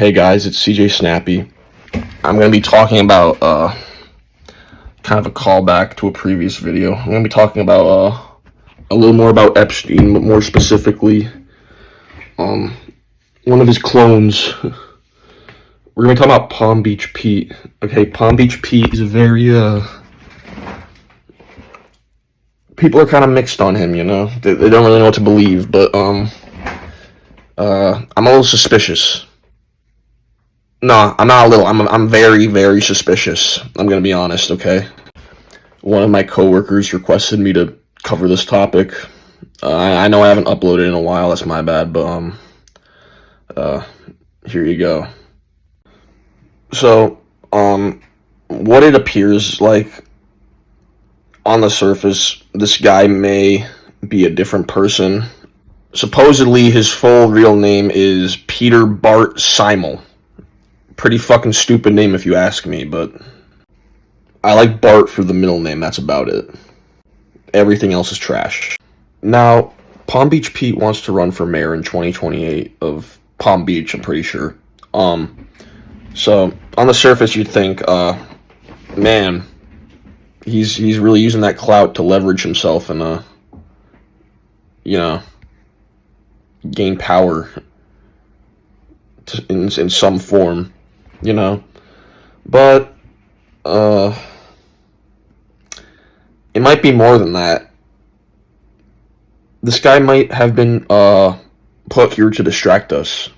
Hey guys, it's CJ Snappy. I'm going to be talking about kind of a callback to a previous video. I'm going to be talking about a little more about Epstein, but more specifically, one of his clones. We're going to be talking about Palm Beach Pete. Okay, Palm Beach Pete is a very people are kind of mixed on him, you know. They don't really know what to believe, but I'm a little suspicious. No, I'm not a little. I'm very, very suspicious. I'm gonna be honest, okay? One of my coworkers requested me to cover this topic. I know I haven't uploaded in a while. That's my bad, but here you go. So, what it appears like on the surface, this guy may be a different person. Supposedly, his full real name is Peter Bart Simel. Pretty fucking stupid name if you ask me, but I like Bart for the middle name, that's about it. Everything else is trash. Now, Palm Beach Pete wants to run for mayor in 2028 of Palm Beach, I'm pretty sure. So, on the surface you'd think, man, he's really using that clout to leverage himself and, you know, gain power in some form. You know, but it might be more than that. This guy might have been put here to distract us,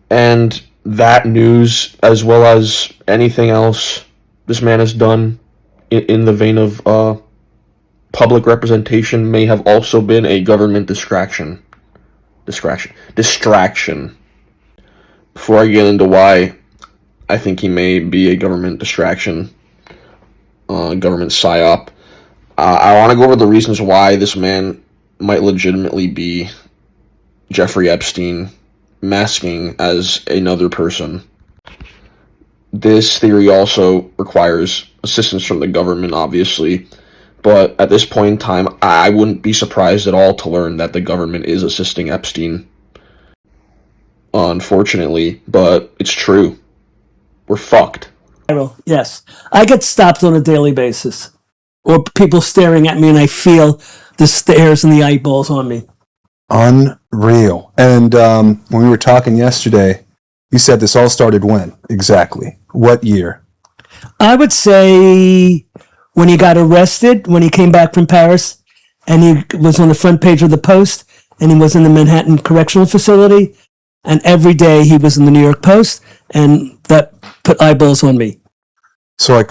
and that news, as well as anything else this man has done in the vein of public representation, may have also been a government distraction. Before I get into why I think he may be a government distraction, government psyop, I want to go over the reasons why this man might legitimately be Jeffrey Epstein masking as another person. This theory also requires assistance from the government, obviously, but at this point in time, I wouldn't be surprised at all to learn that the government is assisting Epstein. Unfortunately, but it's true. We're fucked. Yes. I get stopped on a daily basis. Or people staring at me and I feel the stares and the eyeballs on me. Unreal. And when we were talking yesterday, you said this all started when? Exactly. What year? I would say when he got arrested, when he came back from Paris, and he was on the front page of the Post, and he was in the Manhattan Correctional Facility, and every day he was in the New York Post, and that put eyeballs on me. So like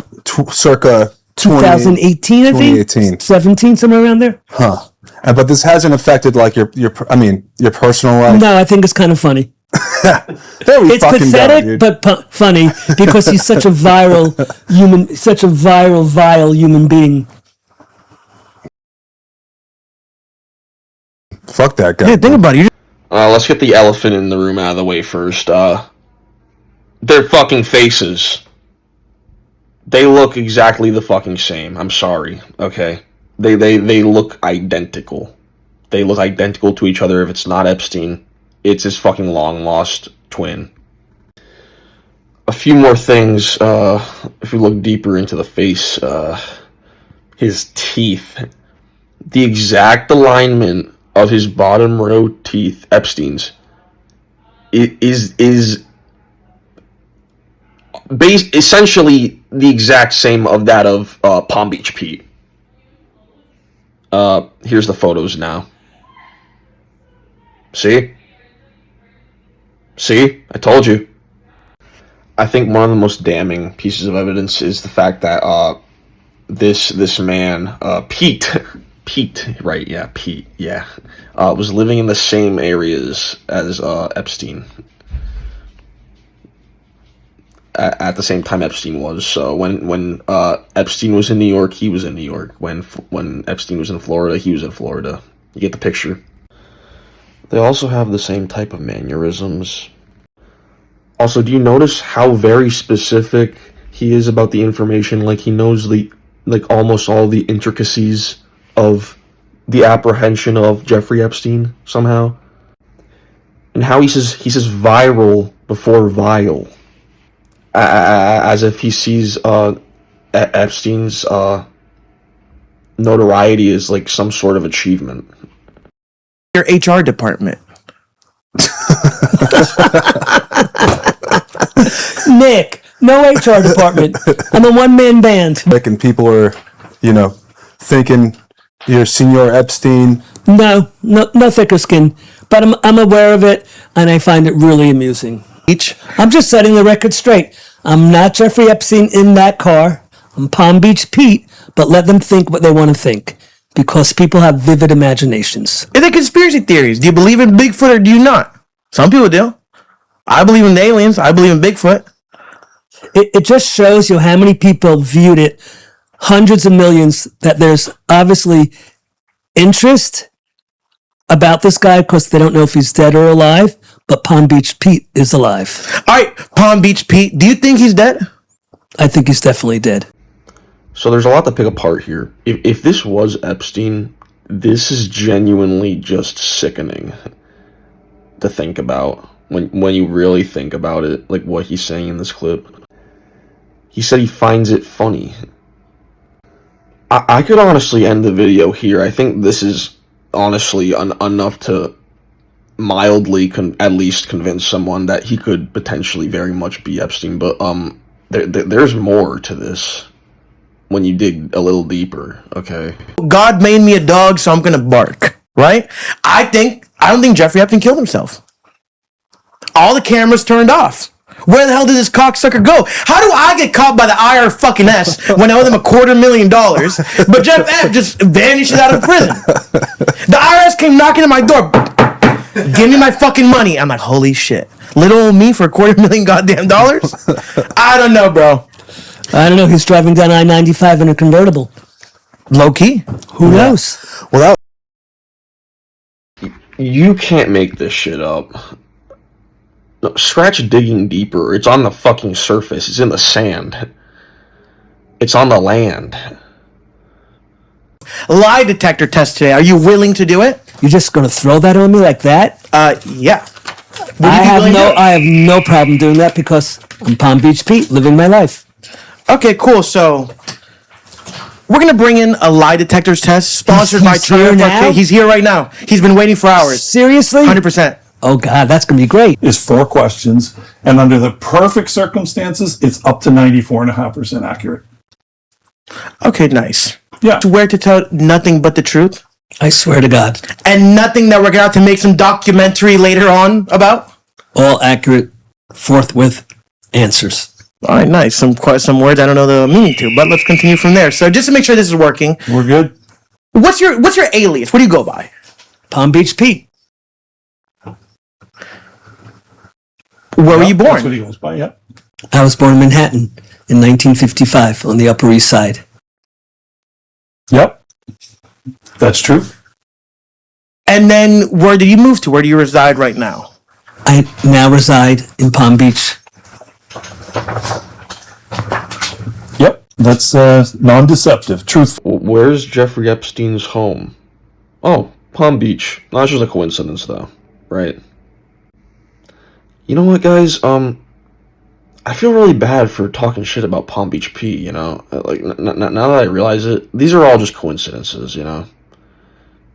circa 2018, I think? 2018. 17, somewhere around there? Huh. But this hasn't affected like your personal life? No, I think it's kind of funny. There we It's fucking pathetic, go, dude. but funny, because he's such a vile, vile human being. Fuck that guy. Yeah, think about it. Let's get the elephant in the room out of the way first. Their fucking faces. They look exactly the fucking same. I'm sorry, okay? They look identical. They look identical to each other. If it's not Epstein, it's his fucking long-lost twin. A few more things, if we look deeper into the face, his teeth. The exact alignment of his bottom row teeth, Epstein's, is essentially the exact same of that of Palm Beach Pete. Here's the photos now. See? I told you. I think one of the most damning pieces of evidence is the fact that this man, Pete, right? Yeah, Pete. Yeah, was living in the same areas as Epstein at the same time Epstein was. So when Epstein was in New York, he was in New York. When Epstein was in Florida, he was in Florida. You get the picture. They also have the same type of mannerisms. Also, do you notice how very specific he is about the information? Like, he knows almost all the intricacies of the apprehension of Jeffrey Epstein somehow. And how he says viral before vile, as if he sees Epstein's notoriety as like some sort of achievement. Your HR department. Nick, no HR department. I'm a one-man band. And people are, thinking you're Senor Epstein. No thicker skin. But I'm aware of it, and I find it really amusing. I'm just setting the record straight. I'm not Jeffrey Epstein in that car. I'm Palm Beach Pete, but let them think what they want to think, because people have vivid imaginations. Are they conspiracy theories? Do you believe in Bigfoot or do you not? Some people do. I believe in aliens. I believe in Bigfoot. It just shows you how many people viewed it, hundreds of millions, that there's obviously interest about this guy because they don't know if he's dead or alive, but Palm Beach Pete is alive. All right, Palm Beach Pete, do you think he's dead? I think he's definitely dead. So there's a lot to pick apart here. If this was Epstein, this is genuinely just sickening to think about when you really think about it, like what he's saying in this clip. He said he finds it funny. I could honestly end the video here. I think this is honestly enough to mildly at least convince someone that he could potentially very much be Epstein, but there's more to this when you dig a little deeper. Okay, God made me a dog, so I'm gonna bark, right? I don't think Jeffrey Epstein killed himself. All the cameras turned off. Where the hell did this cocksucker go? How do I get caught by the IR fucking S when I owe them $250,000, but Jeff Epps just vanishes out of prison? The IRS came knocking at my door. Give me my fucking money. I'm like, holy shit. Little old me for $250,000 goddamn dollars? I don't know, bro. I don't know. He's driving down I-95 in a convertible. Low key. Who knows? Well, you can't make this shit up. No, scratch digging deeper. It's on the fucking surface. It's in the sand. It's on the land. Lie detector test today. Are you willing to do it? You're just going to throw that on me like that? Yeah. I have no problem doing that because I'm Palm Beach Pete, living my life. Okay, cool. So we're gonna bring in a lie detectors test sponsored by He's here Triumph now? Arcade. He's here right now. He's been waiting for hours. Seriously? 100%. Oh, God, that's going to be great. Is 4 questions, and under the perfect circumstances, it's up to 94.5% accurate. Okay, nice. Yeah. Swear to tell nothing but the truth, I swear to God. and nothing that we're gonna have to make some documentary later on about. All accurate, forthwith answers. All right, nice. Some words I don't know the meaning to, but let's continue from there. So just to make sure this is working, We're good? what's your alias? What do you go by? Palm Beach Pete. Where were you That's what born? he goes by, yeah. I was born in Manhattan in 1955 on the Upper East Side. Yep. That's true. And then where did you move to? Where do you reside right now? I now reside in Palm Beach. Yep. That's non-deceptive. Truthful. Where's Jeffrey Epstein's home? Oh, Palm Beach. Not just a coincidence, though, right? You know what, guys? I feel really bad for talking shit about Palm Beach Pete, you know? Like, now that I realize it, these are all just coincidences, you know?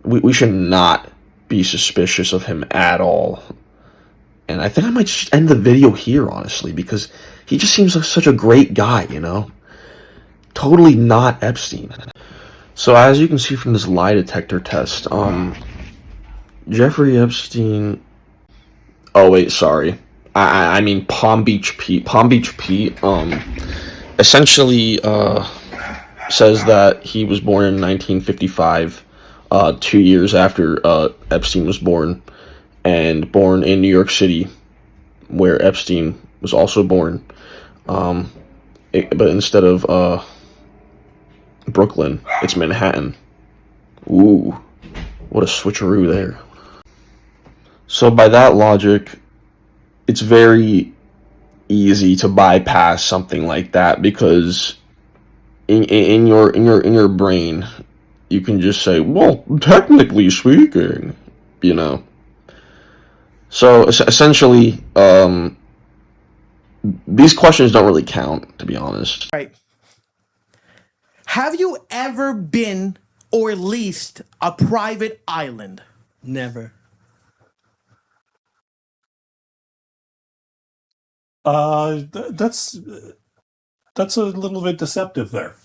We should not be suspicious of him at all. And I think I might just end the video here, honestly, because he just seems like such a great guy, you know? Totally not Epstein. So as you can see from this lie detector test, Jeffrey Epstein... Oh, wait, sorry. I mean Palm Beach Pete. Palm Beach Pete, essentially, says that he was born in 1955, 2 years after, Epstein was born, and born in New York City, where Epstein was also born. But instead of, Brooklyn, it's Manhattan. Ooh, what a switcheroo there. So by that logic, it's very easy to bypass something like that, because in your brain, you can just say, well, technically speaking, you know. So essentially, these questions don't really count, to be honest. Right. Have you ever been or leased a private island? Never. That's a little bit deceptive there.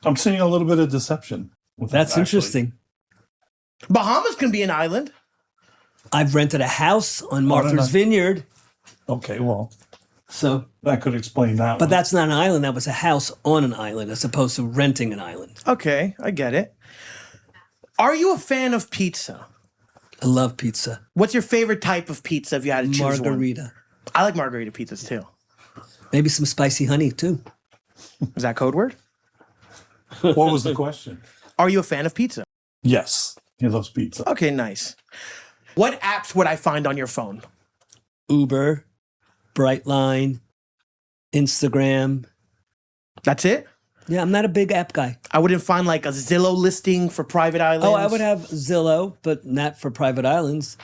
I'm seeing a little bit of deception. With that, That's actually. interesting. Bahamas can be an island. I've rented a house on no. Martha's Vineyard. Okay, well, So, that could explain that. but one. that's not an island. That was a house on an island as opposed to renting an island. Okay, I get it. Are you a fan of pizza? I love pizza. What's your favorite type of pizza if you had to choose one? Margarita. I like margarita pizzas too. Maybe some spicy honey too. Is that code word? What was the question? Are you a fan of pizza? Yes, he loves pizza. Okay, nice. What apps would I find on your phone? Uber, Brightline, Instagram. That's it? Yeah, I'm not a big app guy. I wouldn't find like a Zillow listing for private islands. Oh, I would have Zillow, but not for private islands.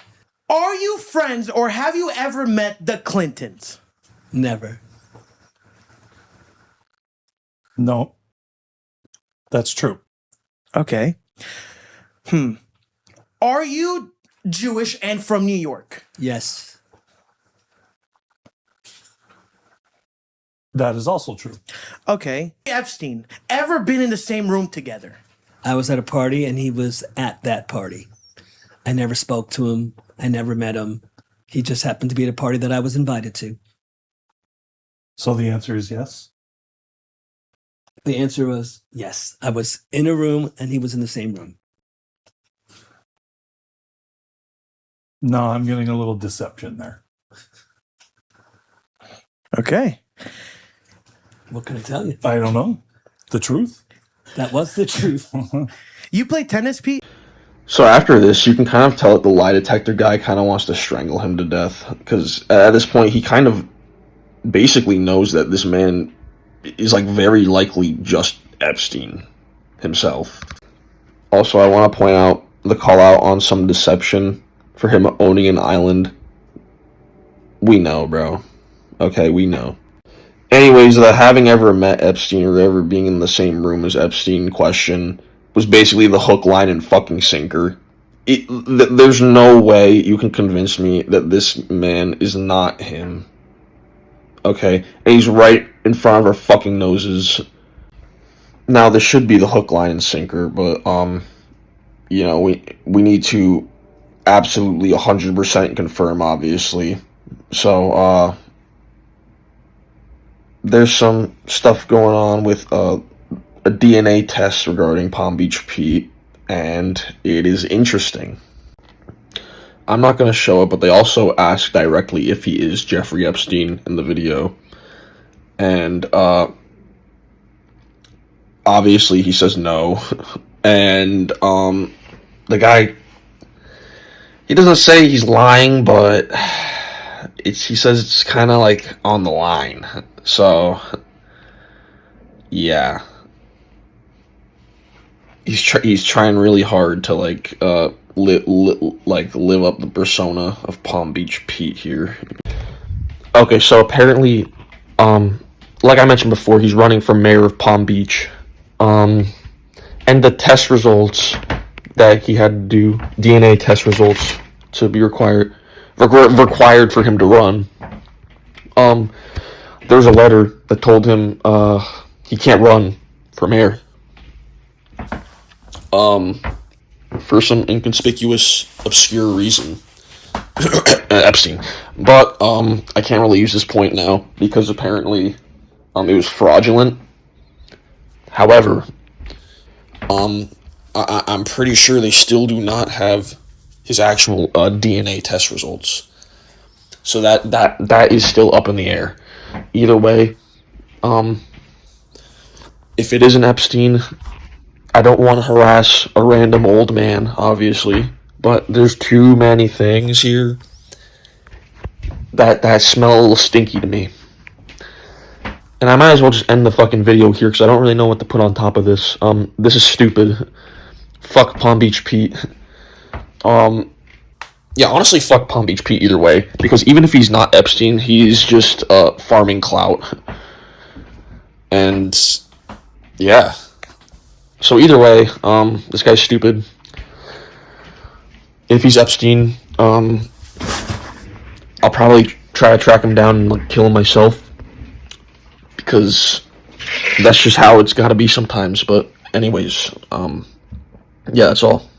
Are you friends or have you ever met the Clintons? Never. No, that's true. Okay. Are you Jewish and from New York? Yes. That is also true. Okay. Epstein, ever been in the same room together? I was at a party and he was at that party. I never spoke to him. I never met him. He just happened to be at a party that I was invited to. So the answer is yes. The answer was yes. I was in a room and he was in the same room. No, I'm getting a little deception there. Okay. What can I tell you? I don't know. The truth? That was the truth. You play tennis, Pete? So after this, you can kind of tell that the lie detector guy kind of wants to strangle him to death, because at this point, he kind of basically knows that this man is like very likely just Epstein himself. Also, I want to point out the call out on some deception for him owning an island. We know, bro. Okay, we know. Anyways, the having ever met Epstein or ever being in the same room as Epstein question was basically the hook, line, and fucking sinker. There's no way you can convince me that this man is not him. Okay? And he's right in front of our fucking noses. Now, this should be the hook, line, and sinker, but, you know, we need to absolutely 100% confirm, obviously. So, there's some stuff going on with, a DNA test regarding Palm Beach Pete, and it is interesting. I'm not going to show it, but they also ask directly if he is Jeffrey Epstein in the video. And, obviously he says no. And, the guy, he doesn't say he's lying, but he says it's kind of like on the line. So, yeah. He's trying really hard to like live up the persona of Palm Beach Pete here. Okay, so apparently, like I mentioned before, he's running for mayor of Palm Beach, and the test results that he had to do, DNA test results to be required for him to run. There was a letter that told him he can't run for mayor. For some inconspicuous, obscure reason. Epstein. But, I can't really use this point now, because apparently, it was fraudulent. However, I'm pretty sure they still do not have his actual, DNA test results. So that is still up in the air. Either way, if it isn't Epstein, I don't want to harass a random old man, obviously, but there's too many things here that smell a little stinky to me. And I might as well just end the fucking video here, because I don't really know what to put on top of this. This is stupid. Fuck Palm Beach Pete. yeah, honestly, fuck Palm Beach Pete either way, because even if he's not Epstein, he's just farming clout. And yeah. So either way, this guy's stupid. If he's Epstein, I'll probably try to track him down and like, kill him myself, because that's just how it's got to be sometimes. But anyways, yeah, that's all.